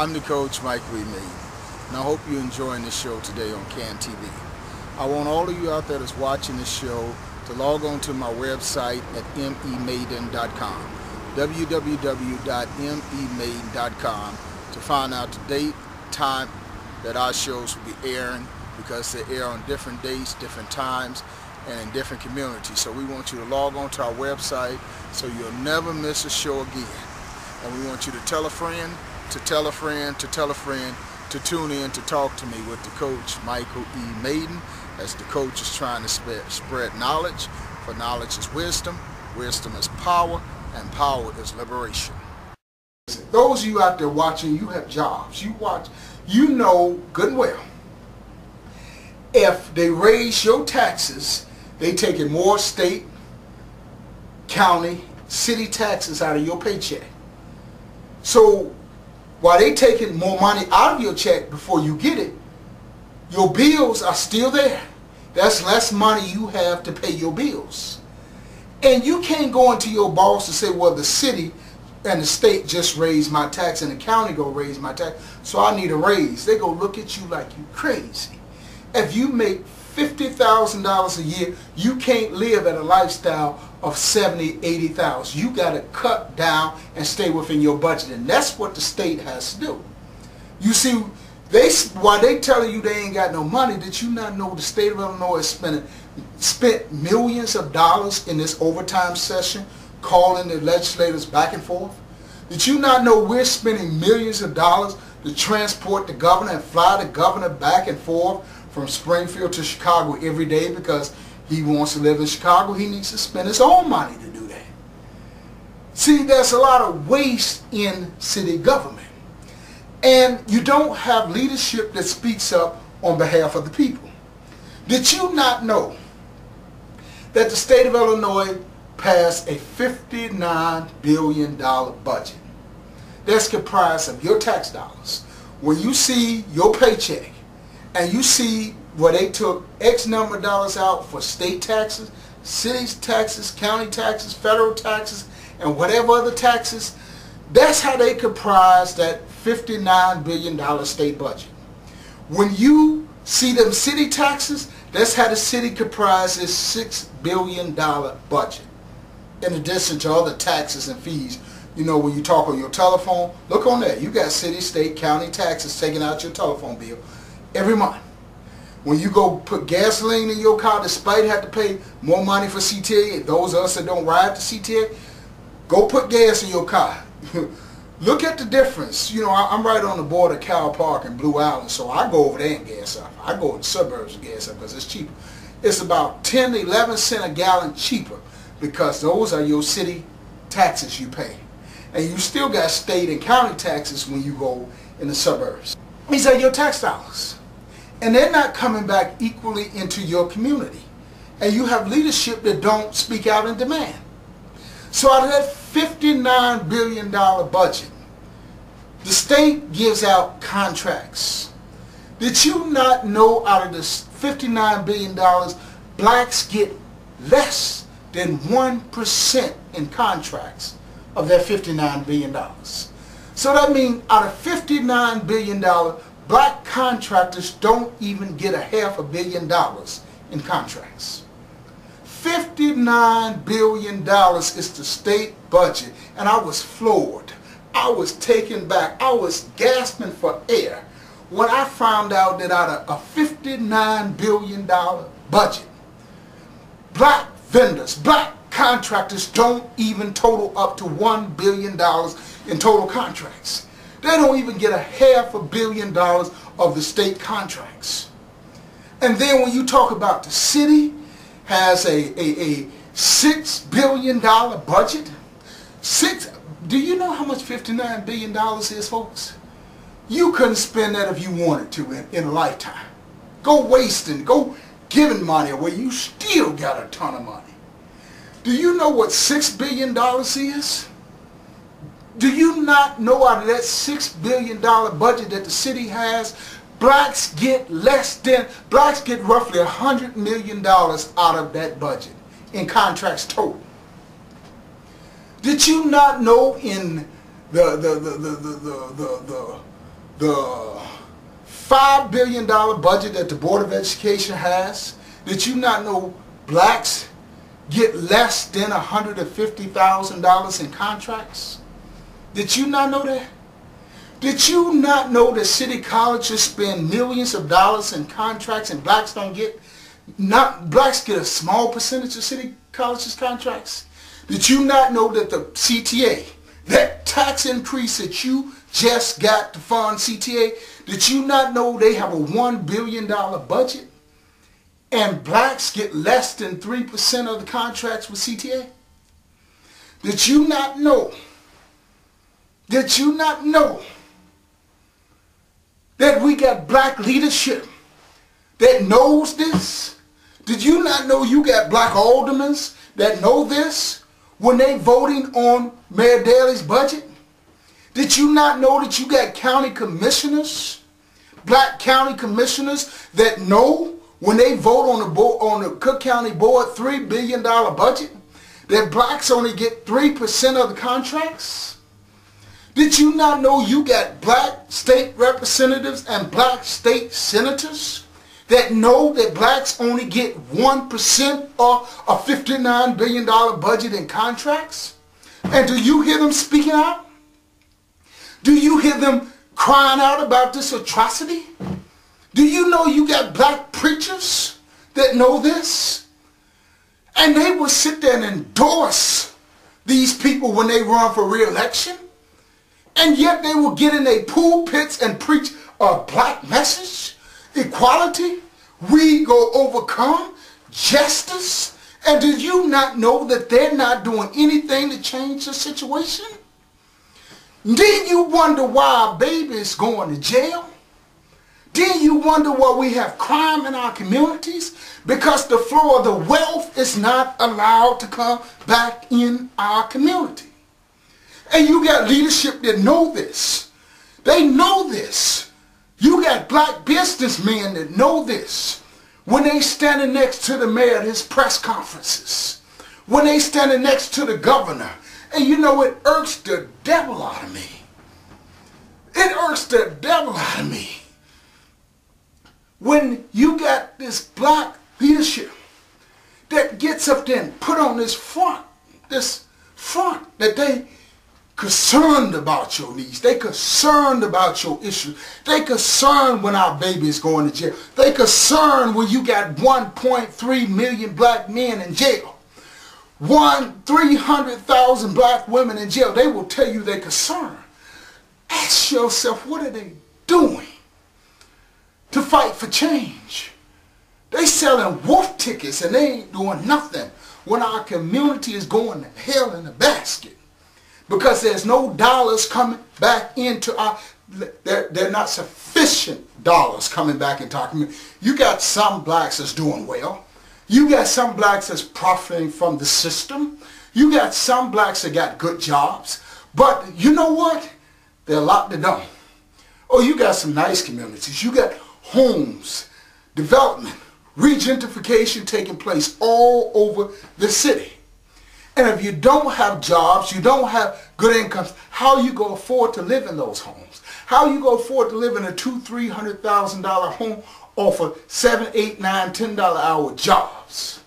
I'm the coach, Mayden, and I hope you're enjoying this show today on CAN TV. I want all of you out there that's watching this show to log on to my website at memayden.com, www.memayden.com, to find out the date, time that our shows will be airing, because they air on different dates, different times, and in different communities. So we want you to log on to our website so you'll never miss a show again. And we want you to tell a friend, to tell a friend, to tell a friend, to tune in to talk to me with the coach, Michael E. Mayden, as the coach is trying to spread knowledge, for knowledge is wisdom, wisdom is power, and power is liberation. Those of you out there watching, you have jobs. You watch, you know good and well, if they raise your taxes, they taking more state, county, city taxes out of your paycheck. So while they taking more money out of your check before you get it, your bills are still there. That's less money you have to pay your bills. And you can't go into your boss and say, well, the city and the state just raised my tax and the county go raise my tax, so I need a raise. They go look at you like you crazy. If you make $50,000 a year, you can't live at a lifestyle of $70,000, $80,000. You got to cut down and stay within your budget, and that's what the state has to do. You see, while they telling you they ain't got no money, did you not know the state of Illinois spent millions of dollars in this overtime session calling the legislators back and forth? Did you not know we're spending millions of dollars to transport the governor and fly the governor back and forth from Springfield to Chicago every day because he wants to live in Chicago? He needs to spend his own money to do that. See, there's a lot of waste in city government. And you don't have leadership that speaks up on behalf of the people. Did you not know that the state of Illinois passed a $59 billion budget that's comprised of your tax dollars? When you see your paycheck and you see where they took X number of dollars out for state taxes, cities taxes, county taxes, federal taxes, and whatever other taxes, that's how they comprise that $59 billion state budget. When you see them city taxes, that's how the city comprises $6 billion budget. In addition to other taxes and fees. You know, when you talk on your telephone, look on there. You got city, state, county taxes taking out your telephone bill every month. When you go put gasoline in your car, despite having to pay more money for CTA, those of us that don't ride to CTA, go put gas in your car. Look at the difference. You know, I'm right on the border of Cal Park and Blue Island, so I go over there and gas up. I go to the suburbs and gas up because it's cheaper. It's about 10 to 11 cents a gallon cheaper because those are your city taxes you pay. And you still got state and county taxes when you go in the suburbs. These are your tax dollars. And they're not coming back equally into your community. And you have leadership that don't speak out in demand. So out of that $59 billion budget, the state gives out contracts. Did you not know out of this $59 billion, blacks get less than 1% in contracts of that $59 billion? So that means out of $59 billion, black contractors don't even get $500 million in contracts. $59 billion is the state budget, and I was floored. I was taken back. I was gasping for air when I found out that out of a $59 billion budget, black vendors, black contractors don't even total up to $1 billion in total contracts. They don't even get $500 million of the state contracts. And then when you talk about the city has a $6 billion budget. Do you know how much $59 billion is, folks? You couldn't spend that if you wanted to in a lifetime. Go wasting, go giving money away. You still got a ton of money. Do you know what $6 billion is? Do you not know out of that $6 billion budget that the city has, blacks get roughly $100 million out of that budget in contracts total. Did you not know in the the $5 billion budget that the Board of Education has? Did you not know blacks get less than $150,000 in contracts? Did you not know that? Did you not know that city colleges spend millions of dollars in contracts and blacks don't get, blacks get a small percentage of city colleges contracts? Did you not know that the CTA, that tax increase that you just got to fund CTA, did you not know they have a $1 billion budget and blacks get less than 3% of the contracts with CTA? Did you not know? Did you not know that we got black leadership that knows this? Did you not know you got black aldermen that know this when they voting on Mayor Daley's budget? Did you not know that you got county commissioners, black county commissioners that know when they vote on the Cook County Board $3 billion budget that blacks only get 3% of the contracts? Did you not know you got black state representatives and black state senators that know that blacks only get 1% of a $59 billion budget in contracts? And do you hear them speaking out? Do you hear them crying out about this atrocity? Do you know you got black preachers that know this? And they will sit there and endorse these people when they run for re-election. And yet they will get in their pulpits and preach a black message, equality, we go overcome, justice. And do you not know that they're not doing anything to change the situation? Then you wonder why our baby is going to jail? Then you wonder why we have crime in our communities? Because the flow of the wealth is not allowed to come back in our community. And you got leadership that know this. They know this. You got black businessmen that know this. When they standing next to the mayor at his press conferences. When they standing next to the governor. And you know, it irks the devil out of me. It irks the devil out of me. When you got this black leadership that gets up there and put on this front that they concerned about your needs. They concerned about your issues. They concerned when our baby is going to jail. They concerned when you got 1.3 million black men in jail. 300,000 black women in jail. They will tell you they're concerned. Ask yourself, what are they doing to fight for change? They selling wolf tickets and they ain't doing nothing when our community is going to hell in a basket. Because there's no dollars coming back into our, they're not sufficient dollars coming back into our community. You got some blacks that's doing well. You got some blacks that's profiting from the system. You got some blacks that got good jobs. But you know what? There are a lot that don't. Oh, you got some nice communities. You got homes, development, regentrification taking place all over the city. And if you don't have jobs, you don't have good incomes, how you going to afford to live in those homes? How you going to afford to live in a $200,000, $300,000 home off of $7, $8, $9, $10 hour jobs?